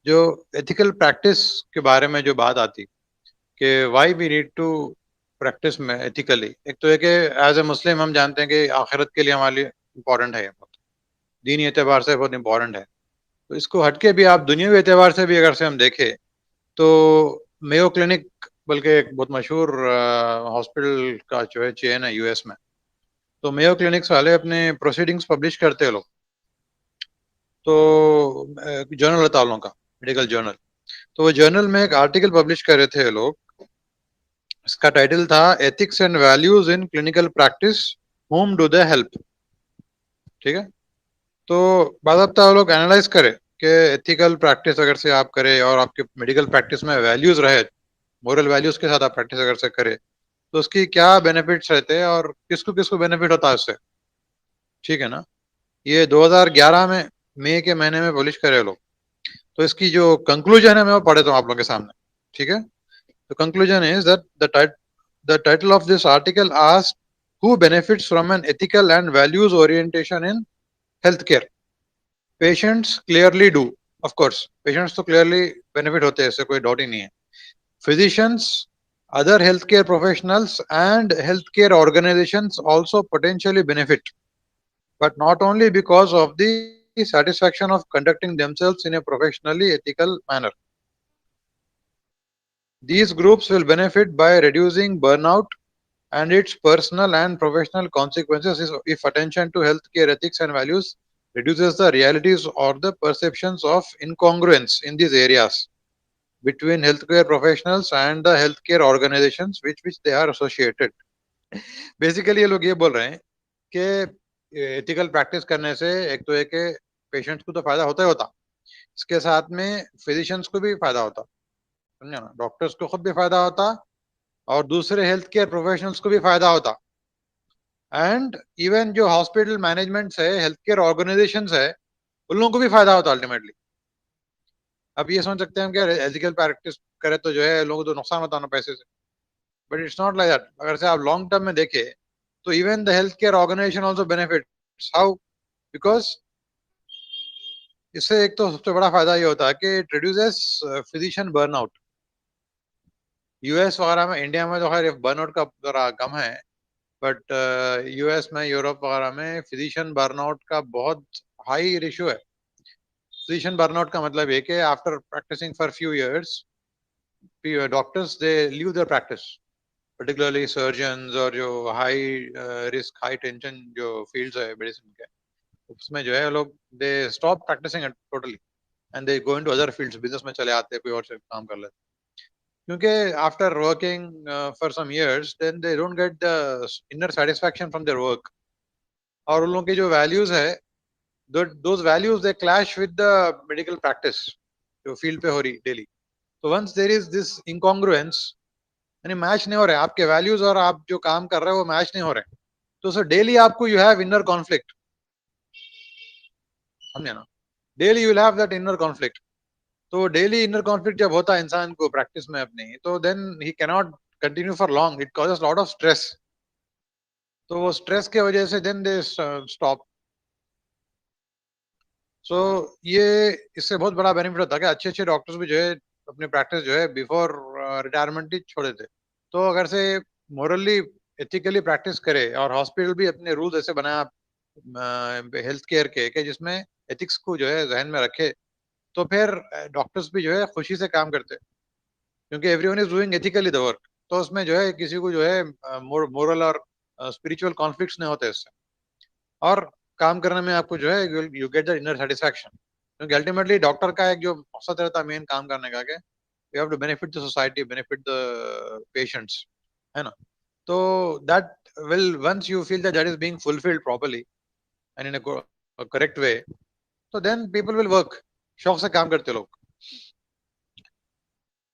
जो ethical practice के बारे में जो बात आती कि why we need to practise में एथिकली, एक तो है कि एज ए मुस्लिम हम जानते हैं कि आखिरत के लिए हमारे लिए इम्पोर्टेंट है, दीनी एतबार से बहुत इम्पोर्टेंट है। तो इसको हटके भी आप दुनियावी एतबार से भी अगर से हम देखें तो मेयो क्लिनिक बल्कि एक बहुत मशहूर हॉस्पिटल का जो है चेन है यूएस में। तो मेयो क्लिनिक्स वाले अपने प्रोसीडिंग्स पब्लिश करते हैं लोग, तो जर्नल होता है लोगों का, मेडिकल जर्नल। तो वो जर्नल में एक आर्टिकल पब्लिश कर रहे थे ये लोग। इसका टाइटल था ethics and values in clinical practice, home do they help. ठीक है। तो बाकायदा वो लोग एनालाइज करे कि एथिकल प्रैक्टिस अगर से आप करें और आपके मेडिकल प्रैक्टिस में वैल्यूज रहे, मोरल वैल्यूज के साथ आप प्रैक्टिस अगर से करें तो उसकी क्या बेनिफिट्स रहते हैं और किसको किसको बेनिफिट होता है उससे। ठीक है ना। ये 2011 में मई के महीने में पब्लिश करे लोग। तो इसकी जो कंक्लूजन है मैं वो पढ़ देता हूँ आप लोगों के सामने। ठीक है। The conclusion is that the title of this article asks who benefits from an ethical and values orientation in healthcare. Patients clearly do. Of course, patients तो clearly benefit होते हैं, इससे कोई doubt ही नहीं है. Physicians, other healthcare professionals and healthcare organizations also potentially benefit, but not only because of the satisfaction of conducting themselves in a professionally ethical manner. These groups will benefit by reducing burnout and its personal and professional consequences if attention to healthcare ethics and values reduces the realities or the perceptions of incongruence in these areas between healthcare professionals and the healthcare organizations which they are associated. Basically ये लोग ये बोल रहे हैं कि ethical practice करने से एक तो है कि पेशेंट्स को तो फायदा होता ही होता, इसके साथ में फिजिशियंस को भी फायदा होता, समझा ना, डॉक्टर्स को खुद भी फायदा होता और दूसरे हेल्थ केयर प्रोफेशनल्स को भी फायदा होता, एंड इवन जो हॉस्पिटल मैनेजमेंट्स है, हेल्थ केयर ऑर्गेनाइजेशंस है, उन लोगों को भी फायदा होता अल्टीमेटली। अब ये समझ सकते हैं हम कि एथिकल प्रैक्टिस करें तो जो है लोगों को तो नुकसान होता ना पैसे से, but it's not like that. अगर से आप लॉन्ग टर्म में देखें तो even the health care organisation also benefits. How? Because इससे एक तो सबसे बड़ा फायदा ये होता है कि it reduces physician burnout. US वगैरह में, इंडिया में तो खैर बर्नआउट का जरा कम है, बट यूएस में, यूरोप वगैरह में फिजिशियन बर्नआउट का बहुत हाई रेशियो है। फिजिशियन बर्नआउट का मतलब है कि after practising for few years doctors they leave their practice, particularly surgeons और जो हाई रिस्क हाई टेंशन जो फील्ड्स है मेडिसिन के, उसमें जो है लोग they stop practising totally and they go into other fields, business में चले आते हैं, कोई और से काम कर लेते हैं। क्योंकि after working for some years then they don't get the inner satisfaction from their work, और उन लोगों की जो वैल्यूज है, those values they clash with the medical practice जो फील्ड पे हो रही डेली। तो वंस देर इज दिस इनकॉन्ग्रुएंस, यानी मैच नहीं हो रहे आपके वैल्यूज और आप जो काम कर रहे हो वो मैच नहीं हो रहे, तो सर डेली आपको यू हैव इनर कॉन्फ्लिक्ट, समझे ना, daily you will have that inner conflict. तो डेली इनर कॉन्फ्लिक्ट जब होता है इंसान को प्रैक्टिस में अपनी, तो then he can not continue for long, it causes lot of stress. तो वो स्ट्रेस के वजह से देन दे स्टॉप। सो ये इससे बहुत बड़ा बेनिफिट होता है कि अच्छे अच्छे डॉक्टर्स भी जो है अपनी प्रैक्टिस जो है बिफोर रिटायरमेंट ही छोड़ देते। तो अगर से मोरली एथिकली प्रैक्टिस करे और हॉस्पिटल भी अपने रूल्स ऐसे बनाया हेल्थ केयर के कि जिसमें एथिक्स को जो है जहन में रखे, तो फिर डॉक्टर्स भी जो है खुशी से काम करते, क्योंकि everyone is doing ethically the work. तो उसमें जो है किसी को जो है मोरल और स्पिरिचुअल कॉन्फ्लिक्ट्स नहीं होते इससे, और काम करने में आपको जो है you get the inner satisfaction, क्योंकि अल्टीमेटली डॉक्टर का एक जो मकसद रहता है मेन काम करने का, कि you have to benefit the society, benefit the patients, है ना। तो that will once you feel that is being fulfilled properly and in a correct way, तो देन पीपल विल वर्क, शौक से काम करते लोग।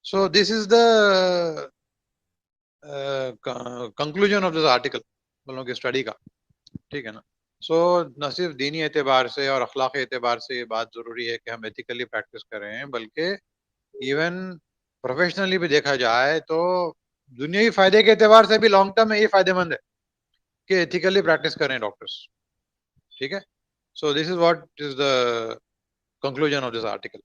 So this is the conclusion of this article, बोलों की स्टडी का। ठीक है ना। सो न सिर्फ दीनी एतबार से और अखलाक एतबार से ये बात जरूरी है कि हम एथिकली प्रैक्टिस करें, बल्कि इवन प्रोफेशनली भी देखा जाए तो दुनियावी फायदे के एतबार से भी लॉन्ग टर्म में ये फायदेमंद है कि एथिकली प्रैक्टिस करें डॉक्टर्स। ठीक है। सो this is what is the conclusion of this article.